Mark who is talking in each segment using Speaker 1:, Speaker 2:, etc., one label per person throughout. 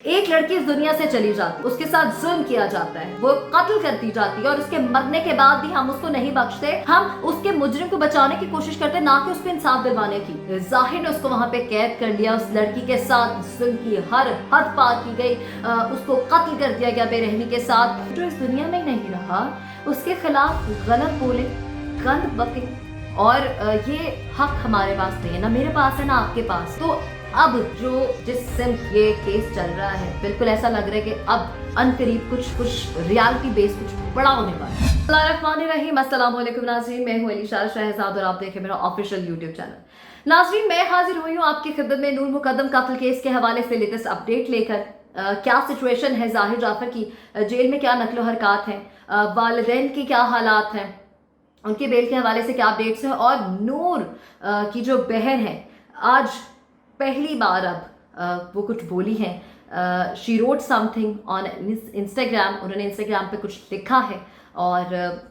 Speaker 1: एक लड़की इस दुनिया से चली जाती है, उसके साथ जुल्म किया जाता है, वो कत्ल कर दी जाती है और उसके मरने के बाद भी हम उसको नहीं बख्शते। हम उसके मुजरिम को बचाने की कोशिश करते, ना कि उसको इंसाफ दिलवाने की। जाहिर ने उसको वहां पे कैद कर लिया, उस लड़की के साथ जुल्म की हर हद पार की गई, उसको कत्ल कर दिया गया बेरहमी के साथ। जो इस दुनिया में नहीं रहा, उसके खिलाफ गलत बोले, गंद बके और ये हक हमारे पास नहीं है, ना मेरे पास है ना आपके पास। तो अब जो जिस सिम्त ये केस चल रहा है, बिल्कुल ऐसा लग रहा है कि अब अनकरीब कुछ रियलिटी बेस कुछ बड़ा होने वाला है। बिस्मिल्लाहिर्रहमानिर्रहीम, अस्सलाम वालेकुम नाज़रीन, मैं हूं अलीशा शहजाद और आप देखें मेरा ऑफिशियल यूट्यूब चैनल। नाज़रीन, मैं हाजिर हुई हूं आपकी खिदमत में नूर मुकद्दम कत्ल केस के हवाले से लेटेस्ट अपडेट लेकर। क्या सिचुएशन है जाहिर जाफर की, जेल में क्या नकलो हरकत है, वालिदैन की क्या हालात हैं, उनके बेल के हवाले से क्या अपडेट्स हैं, और नूर की जो बहन है आज पहली बार अब वो कुछ बोली हैं। She wrote something on Instagram, उन्होंने इंस्टाग्राम पे कुछ लिखा है और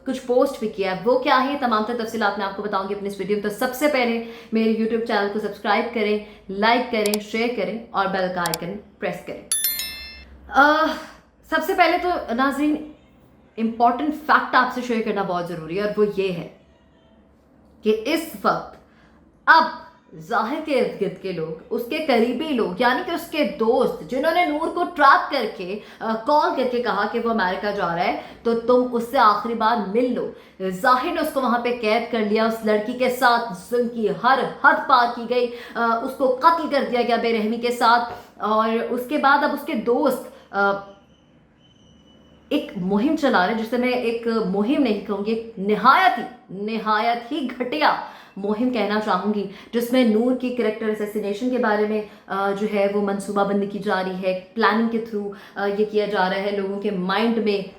Speaker 1: कुछ पोस्ट भी किया है। वो क्या है, तमाम तर तफसीलात मैं आपको बताऊंगी अपनी इस वीडियो में। तो सबसे पहले मेरे यूट्यूब चैनल को सब्सक्राइब करें, लाइक करें, शेयर करें और बेल का आइकन प्रेस करें। सबसे पहले तो नाज़रीन इम्पॉर्टेंट फैक्ट आपसे शेयर करना बहुत ज़रूरी है, और वो ये है कि इस वक्त अब जाहिर के इर्द गिर्द के लोग, उसके करीबी लोग, यानी कि उसके दोस्त जिन्होंने नूर को ट्रैप करके कॉल करके कहा कि वो अमेरिका जा रहा है, तो तुम उससे आखिरी बार मिल लो। जाहिर ने उसको वहां पे कैद कर लिया, उस लड़की के साथ जुल्म की हर हद पार की गई, उसको कत्ल कर दिया गया बेरहमी के साथ। और उसके बाद अब उसके दोस्त एक मुहिम चला रहे, जिसे मैं एक मुहिम नहीं कहूंगी, एक निहायत ही घटिया मुहिम कहना चाहूंगी, जिसमें नूर की कैरेक्टर असैसिनेशन के बारे में जो है वो मंसूबाबंदी की जा रही है। प्लानिंग के थ्रू ये किया जा रहा है, लोगों के माइंड में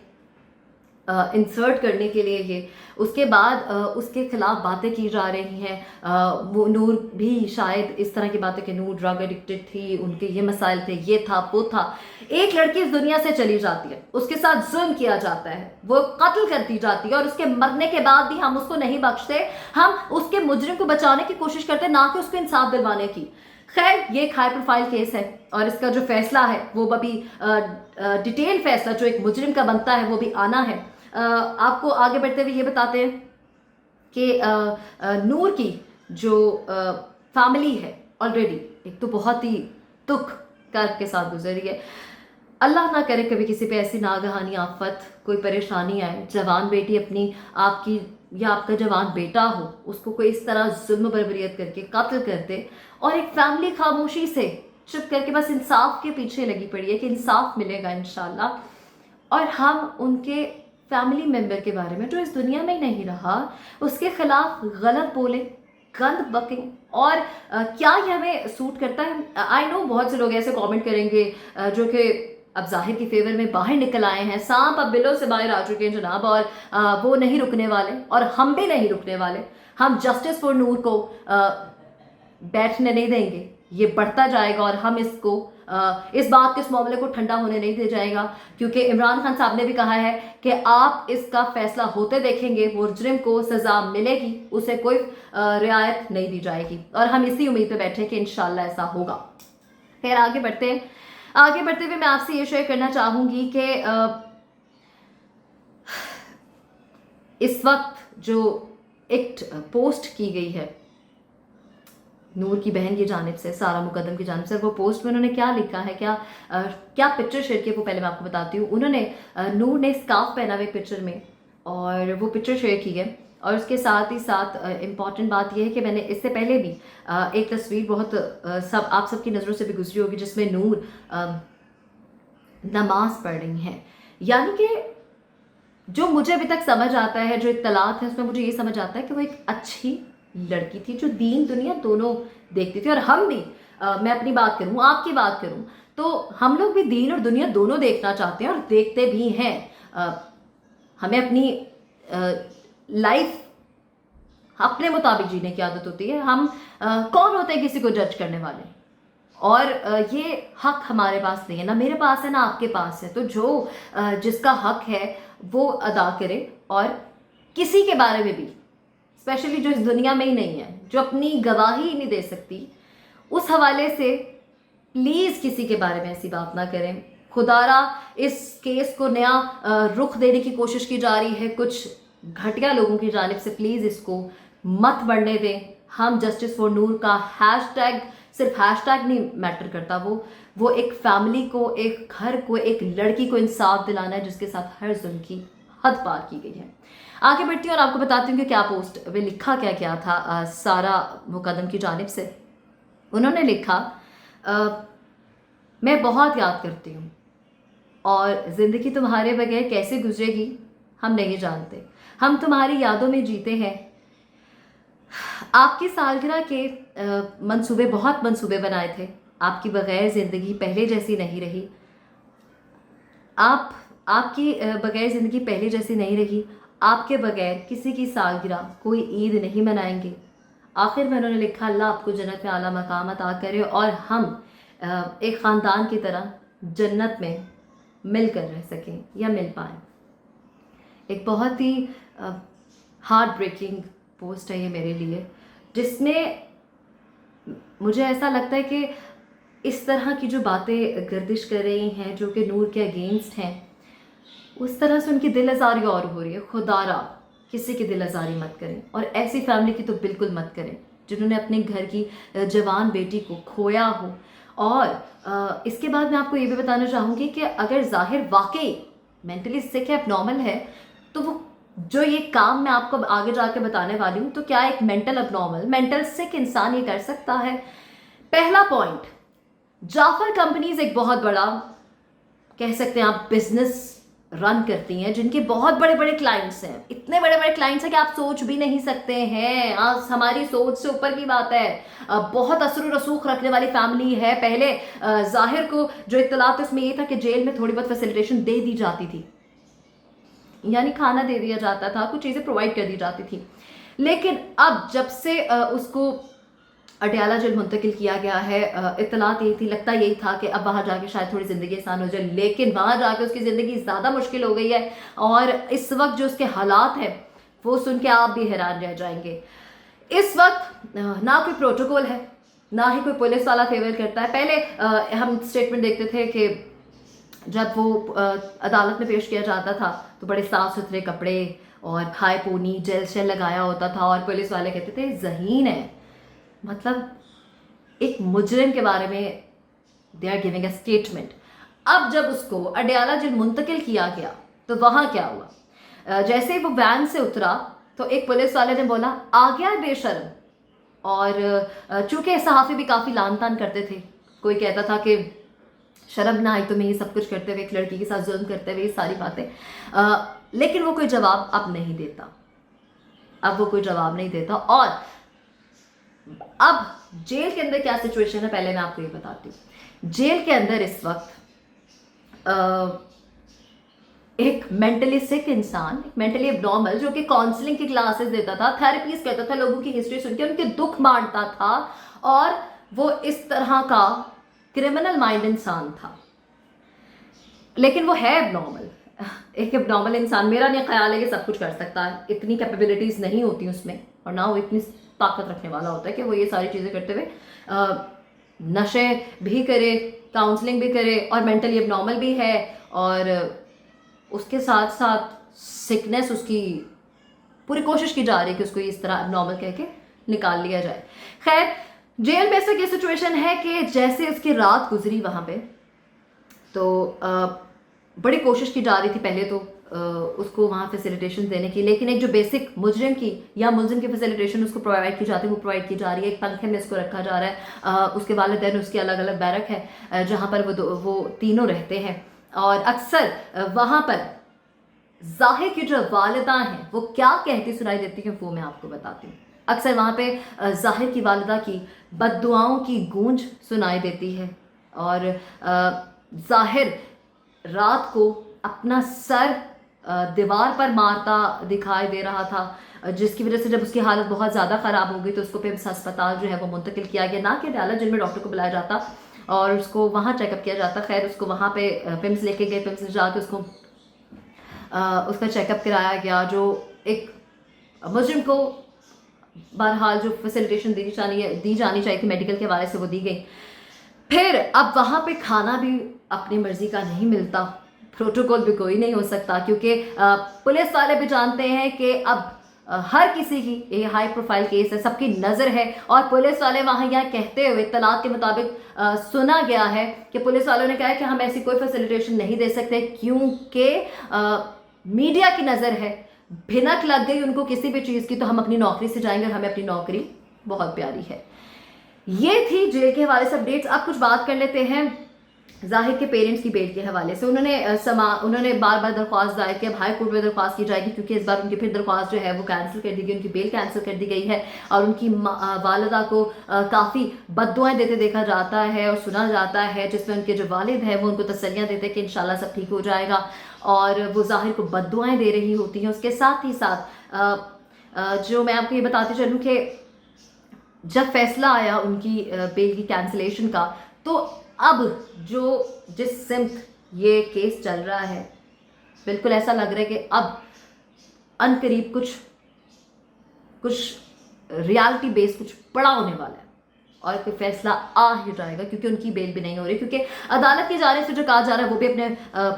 Speaker 1: इंसर्ट करने के लिए ये। उसके बाद उसके खिलाफ बातें की जा रही हैं। वो नूर भी शायद इस तरह की बातें कि नूर ड्रग एडिक्टेड थी, उनके ये मसाइल थे, ये था वो था। एक लड़की इस दुनिया से चली जाती है, उसके साथ जुल्म किया जाता है, वो कत्ल कर दी जाती है और उसके मरने के बाद भी हम उसको नहीं बख्शते। हम उसके मुजरिम को बचाने की कोशिश करते, ना कि उसको इंसाफ दिलवाने की। खैर, ये एक हाई प्रोफाइल केस है और इसका जो फैसला है वो अभी डिटेल फैसला जो एक मुजरिम का बनता है वो भी आना है। आपको आगे बढ़ते हुए ये बताते हैं कि नूर की जो फैमिली है ऑलरेडी एक तो बहुत ही दुख कर्ब के साथ गुजरी है। अल्लाह ना करे कभी किसी पे ऐसी नागहानी आफत, कोई परेशानी आए, जवान बेटी अपनी आपकी या आपका जवान बेटा हो, उसको कोई इस तरह जुल्म बर्बरियत करके कत्ल कर दे और एक फैमिली खामोशी से चुप करके बस इंसाफ के पीछे लगी पड़ी है कि इंसाफ मिलेगा इंशाल्लाह। और हम उनके फैमिली मेंबर के बारे में जो इस दुनिया में ही नहीं रहा, उसके खिलाफ गलत बोले, गंद बके और क्या ये हमें सूट करता है। आई नो बहुत से लोग ऐसे कमेंट करेंगे जो कि अब जाहिर की फेवर में बाहर निकल आए हैं, सांप अब बिलों से बाहर आ चुके हैं जनाब, और वो नहीं रुकने वाले और हम भी नहीं रुकने वाले। हम जस्टिस फॉर नूर को बैठने नहीं देंगे, ये बढ़ता जाएगा और हम इसको इस बात के इस मामले को ठंडा होने नहीं दे जाएगा, क्योंकि इमरान खान साहब ने भी कहा है कि आप इसका फैसला होते देखेंगे, मुजरिम को सजा मिलेगी, उसे कोई रियायत नहीं दी जाएगी और हम इसी उम्मीद पे बैठे कि इंशाल्लाह ऐसा होगा। खैर, आगे बढ़ते हुए मैं आपसे ये शेयर करना चाहूंगी कि इस वक्त जो एक पोस्ट की गई है नूर की बहन की जानिब से, सारा मुकद्दम की जानिब से, वो पोस्ट में उन्होंने क्या लिखा है, क्या पिक्चर शेयर की, वो पहले मैं आपको बताती हूँ। उन्होंने नूर ने स्कार्फ पहना हुआ पिक्चर में और वो पिक्चर शेयर की है। और उसके साथ ही साथ इम्पॉर्टेंट बात यह है कि मैंने इससे पहले भी एक तस्वीर बहुत आप सबकी नज़रों से भी गुजरी होगी, जिसमें नूर नमाज पढ़ रही हैं। यानी कि जो मुझे अभी तक समझ आता है, जो इत्तलात है, उसमें मुझे ये समझ आता है कि वो एक अच्छी लड़की थी जो दीन दुनिया दोनों देखती थी। और हम भी मैं अपनी बात करूं, आपकी बात करूं, तो हम लोग भी दीन और दुनिया दोनों देखना चाहते हैं और देखते भी हैं। हमें अपनी लाइफ अपने मुताबिक जीने की आदत होती है। हम कौन होते हैं किसी को जज करने वाले, और ये हक हमारे पास नहीं है, ना मेरे पास है ना आपके पास है। तो जो जिसका हक है वो अदा करे, और किसी के बारे में भी, स्पेशली जो इस दुनिया में ही नहीं है, जो अपनी गवाही नहीं दे सकती, उस हवाले से प्लीज़ किसी के बारे में ऐसी बात ना करें। खुदारा इस केस को नया रुख देने की कोशिश की जा रही है कुछ घटिया लोगों की जानिब से, प्लीज़ इसको मत बढ़ने दें। हम जस्टिस फॉर नूर का हैशटैग, सिर्फ हैशटैग नहीं मैटर करता, वो एक फैमिली को, एक घर को, एक लड़की को इंसाफ दिलाना है जिसके साथ हर जुल्म की हद पार की गई है। आगे बढ़ती हूँ और आपको बताती हूँ कि क्या पोस्ट वे लिखा क्या था सारा मुकदम की जानिब से। उन्होंने लिखा, मैं बहुत याद करती हूँ और ज़िंदगी तुम्हारे बगैर कैसे गुजरेगी हम नहीं जानते, हम तुम्हारी यादों में जीते हैं। आपकी सालगिरह के बहुत मंसूबे बनाए थे, आपकी बगैर ज़िंदगी पहले जैसी नहीं रही, आपकी बगैर ज़िंदगी पहले जैसी नहीं रही, आपके बगैर किसी की सालगिरह कोई ईद नहीं मनाएंगे। आखिर में उन्होंने लिखा, अल्लाह आपको जन्नत में आला मकाम अता करे और हम एक ख़ानदान की तरह जन्नत में मिलकर रह सकें या मिल पाएँ। एक बहुत ही हार्ट ब्रेकिंग पोस्ट है ये मेरे लिए, जिसमें मुझे ऐसा लगता है कि इस तरह की जो बातें गर्दिश कर रही हैं जो कि नूर के अगेंस्ट हैं, उस तरह से उनकी दिल आज़ारी और हो रही है। खुदारा किसी की दिल आज़ारी मत करें, और ऐसी फैमिली की तो बिल्कुल मत करें जिन्होंने अपने घर की जवान बेटी को खोया हो। और इसके बाद मैं आपको ये भी बताना चाहूँगी कि अगर ज़ाहिर वाकई मेंटली सिक है, एबनॉर्मल है, तो वो जो ये काम मैं आपको आगे जाके बताने वाली हूँ, तो क्या एक मेंटल सिक इंसान ये कर सकता है? पहला पॉइंट, जाफर कंपनीज एक बहुत बड़ा, कह सकते हैं आप, बिजनेस रन करती हैं जिनके बहुत बड़े बड़े क्लाइंट्स हैं। इतने बड़े बड़े क्लाइंट्स हैं कि आप सोच भी नहीं सकते हैं, हमारी सोच से ऊपर की बात है। बहुत असर रसूख रखने वाली फैमिली है। पहले जाहिर को जो इत्तला थी उसमें ये था कि जेल में थोड़ी बहुत फैसिलिटेशन दे दी जाती थी, यानी खाना दे दिया जाता था, कुछ चीज़ें प्रोवाइड कर दी जाती थी। लेकिन अब जब से उसको अडयाला जेल मुंतकिल किया गया है, इत्तलात यही थी, लगता यही था कि अब वहाँ जाके शायद थोड़ी ज़िंदगी आसान हो जाए, लेकिन वहाँ जाके उसकी ज़िंदगी ज़्यादा मुश्किल हो गई है। और इस वक्त जो उसके हालात हैं वो सुन के आप भी हैरान रह जाएंगे। इस वक्त ना कोई प्रोटोकॉल है, ना ही कोई पुलिस वाला फेवर करता है। पहले हम स्टेटमेंट देखते थे कि जब वो अदालत में पेश किया जाता था तो बड़े साफ़ सुथरे कपड़े और खाए पोनी जेल शेल लगाया होता था, और पुलिस वाले कहते थे ज़हीन है, मतलब एक मुजरिम के बारे में they are giving a statement. अब जब उसको अडयाला जेल मुंतकिल किया गया तो वहाँ क्या हुआ, जैसे ही वो वैन से उतरा तो एक पुलिस वाले ने बोला, आ गया है बेशर्म। और चूँकि सहाफ़ी भी काफ़ी लान तान करते थे, कोई कहता था कि शर्म ना आई तुम्हें ये सब कुछ करते हुए, एक लड़की के साथ जुल्म करते हुए, ये सारी बातें, लेकिन वो कोई जवाब अब नहीं देता, अब वो कोई जवाब नहीं देता। और अब जेल के अंदर क्या सिचुएशन है पहले मैं आपको ये बताती हूँ। जेल के अंदर इस वक्त एक मेंटली सिक इंसान, मेंटली एबनॉर्मल, जो कि काउंसलिंग की क्लासेस देता था, थेरेपीज करता था, लोगों की हिस्ट्री सुन के उनके दुख बांटता था, और वो इस तरह का क्रिमिनल माइंड इंसान था। लेकिन वो है एबनॉर्मल, एक एबनॉर्मल इंसान, मेरा नहीं ख्याल है कि सब कुछ कर सकता है, इतनी कैपेबिलिटीज़ नहीं होती उसमें, और ना वो इतनी ताकत रखने वाला होता है कि वो ये सारी चीज़ें करते हुए नशे भी करे, काउंसलिंग भी करे, और मेंटली एबनॉर्मल भी है, और उसके साथ साथ सिकनेस, उसकी पूरी कोशिश की जा रही है कि उसको इस तरह एबनॉर्मल कह के निकाल लिया जाए। खैर, जेल में ऐसा ये सिचुएशन है कि जैसे उसकी रात गुजरी वहाँ पे, तो बड़ी कोशिश की जा रही थी पहले तो उसको वहाँ फैसिलिटेशन देने की, लेकिन एक जो बेसिक मुजरिम की या मुलजिम की फैसिलिटेशन उसको प्रोवाइड की जाती है वो प्रोवाइड की जा रही है। एक पंखे में इसको रखा जा रहा है, उसके वालिदैन उसकी अलग अलग बैरक है जहाँ पर वो तीनों रहते हैं, और अक्सर वहाँ पर जाहिर की जो वालिदा हैं वो क्या कहती सुनाई देती हैं वो मैं आपको बताती हूँ। अक्सर वहाँ पे जाहिर की वालिदा की बद्दुआओं की गूंज सुनाई देती है, और जाहिर रात को अपना सर दीवार पर मारता दिखाई दे रहा था, जिसकी वजह से जब उसकी हालत बहुत ज़्यादा ख़राब हो गई तो उसको पिम्स अस्पताल जो है वो मुंतकिल किया गया, ना कि अडयाला जेल में डॉक्टर को बुलाया जाता और उसको वहाँ चेकअप किया जाता। खैर, उसको वहाँ पे पिम्स लेके गए, पिम्स में जाके उसको उसका चेकअप कराया गया, जो एक मुजरिम को बहरहाल जो फैसिलिटेशन दी जानी चाहिए थी मेडिकल के हवाले से वो दी गई। फिर अब वहाँ पे खाना भी अपनी मर्जी का नहीं मिलता, प्रोटोकॉल भी कोई नहीं हो सकता, क्योंकि पुलिस वाले भी जानते हैं कि अब हर किसी की ये हाई प्रोफाइल केस है, सबकी नज़र है। और पुलिस वाले वहाँ यहाँ कहते हुए इत्तलात के मुताबिक सुना गया है कि पुलिस वालों ने कहा है कि हम ऐसी कोई फैसिलिटेशन नहीं दे सकते क्योंकि मीडिया की नज़र है, भिनक लग गई उनको किसी भी चीज़ की तो हम अपनी नौकरी से जाएंगे और हमें अपनी नौकरी बहुत प्यारी है। ये थी जेल के हवाले से अपडेट्स। अब कुछ बात कर लेते हैं जाहिर के पेरेंट्स की बेल के हवाले से। उन्होंने बार बार दरख्वास्त दायर की, अब हाई कोर्ट में दरख्वास्त की जाएगी क्योंकि इस बार उनकी फिर दरख्वास्त जो है वो कैंसिल कर दी गई, उनकी बेल कैंसिल कर दी गई है। और उनकी वालिदा को काफ़ी बद्दुआएं देते देखा जाता है और सुना जाता है, जिसमें उनके जो वालिद हैं वो उनको तसल्लियाँ देते हैं कि इंशाल्लाह सब ठीक हो जाएगा, और वो जाहिर को बद्दुआएं दे रही होती हैं। उसके साथ ही साथ जो मैं आपको ये बताती चलूँ कि जब फैसला आया उनकी बेल की कैंसिलेशन का, तो अब जिस सिमत ये केस चल रहा है, बिल्कुल ऐसा लग रहा है कि अब अनकरीब कुछ रियलिटी बेस कुछ बड़ा होने वाला है और कोई फैसला आ ही जाएगा, क्योंकि उनकी बेल भी नहीं हो रही, क्योंकि अदालत की जानिब से जो कहा जा रहा है वो भी अपने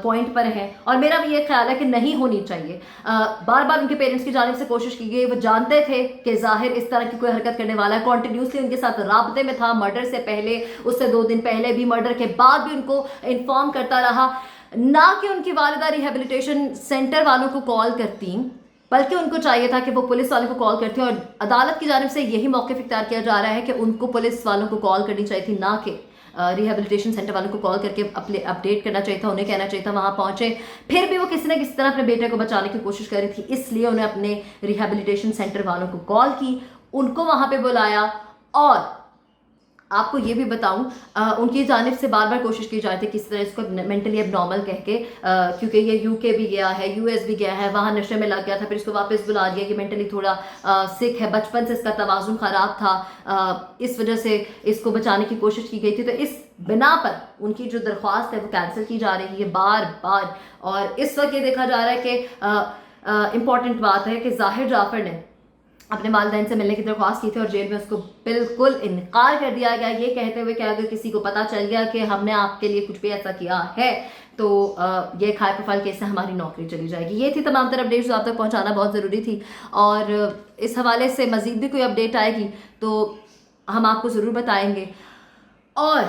Speaker 1: पॉइंट पर है। और मेरा भी ये ख्याल है कि नहीं होनी चाहिए। बार बार उनके पेरेंट्स की जानिब से कोशिश की गई, वो जानते थे कि जाहिर इस तरह की कोई हरकत करने वाला है, कॉन्टीन्यूसली उनके साथ राब्ते में था, मर्डर से पहले, उससे 2 दिन पहले भी, मर्डर के बाद भी उनको इन्फॉर्म करता रहा। ना कि उनकी वालिदा रिहेबिलिटेशन सेंटर वालों को कॉल करती, बल्कि उनको चाहिए था कि वो पुलिस वालों को कॉल करते हैं। और अदालत की जानिब से यही मौक़िफ़ इख्तियार किया जा रहा है कि उनको पुलिस वालों को कॉल करनी चाहिए थी, ना कि रिहेबिलिटेशन सेंटर वालों को कॉल करके अपडेट करना चाहिए था, उन्हें कहना चाहिए था वहाँ पहुँचे। फिर भी वो किसी न किसी तरह अपने बेटे को बचाने की कोशिश कर रही थी, इसलिए उन्हें अपने रिहेबिलिटेशन सेंटर वालों को कॉल की, उनको वहाँ पर बुलाया। और आपको ये भी बताऊं, उनकी जानिब से बार बार कोशिश की जाती है किसी तरह इसको मेंटली एबनॉर्मल कह के, क्योंकि ये यूके भी गया है, यूएस भी गया है, वहाँ नशे में लग गया था, फिर इसको वापस बुला दिया कि मेंटली थोड़ा सिक है, बचपन से इसका तवाज़ुन ख़राब था, इस वजह से इसको बचाने की कोशिश की गई थी। तो इस बिना पर उनकी जो दरख्वास्त है वो कैंसिल की जा रही है बार बार। और इस वक्त ये देखा जा रहा है कि इम्पॉर्टेंट बात है कि ज़ाहिर जाफ़र ने अपने वालिदैन से मिलने की दरख्वास्त की थी और जेल में उसको बिल्कुल इनकार कर दिया गया, ये कहते हुए कि अगर किसी को पता चल गया कि हमने आपके लिए कुछ भी ऐसा किया है तो ये एक हाई प्रोफाइल केस से हमारी नौकरी चली जाएगी। ये थी तमाम तरह अपडेट्स जो आप तक पहुंचाना बहुत ज़रूरी थी, और इस हवाले से मज़ीद भी कोई अपडेट आएगी तो हम आपको ज़रूर बताएंगे। और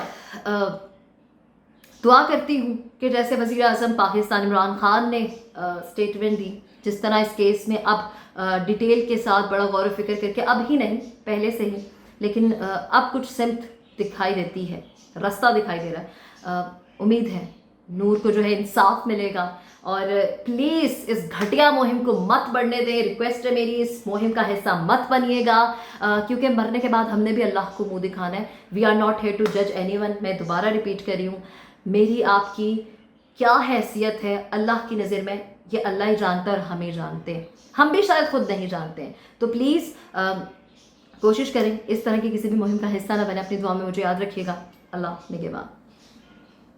Speaker 1: दुआ करती हूँ कि जैसे वज़ीर आज़म पाकिस्तान इमरान खान ने स्टेटमेंट दी, जिस तरह इस केस में अब डिटेल के साथ बड़ा गौर व फिक्र करके, अब ही नहीं पहले से ही, लेकिन अब कुछ सिमत दिखाई देती है, रास्ता दिखाई दे रहा है। उम्मीद है नूर को जो है इंसाफ मिलेगा। और प्लीज़ इस घटिया मुहिम को मत बढ़ने दें, रिक्वेस्ट है मेरी, इस मुहिम का हिस्सा मत बनिएगा, क्योंकि मरने के बाद हमने भी अल्लाह को मुंह दिखाना है। We are not here to जज एनीवन। मैं दोबारा रिपीट कर रही हूँ, मेरी आपकी क्या हैसियत है अल्लाह की नज़र में, ये अल्लाह ही जानता है और हम ही जानते हैं, हम भी शायद खुद नहीं जानते हैं। तो प्लीज़ कोशिश करें इस तरह की किसी भी मुहिम का हिस्सा ना बने। अपनी दुआ में मुझे याद रखिएगा। अल्लाह निगहबान।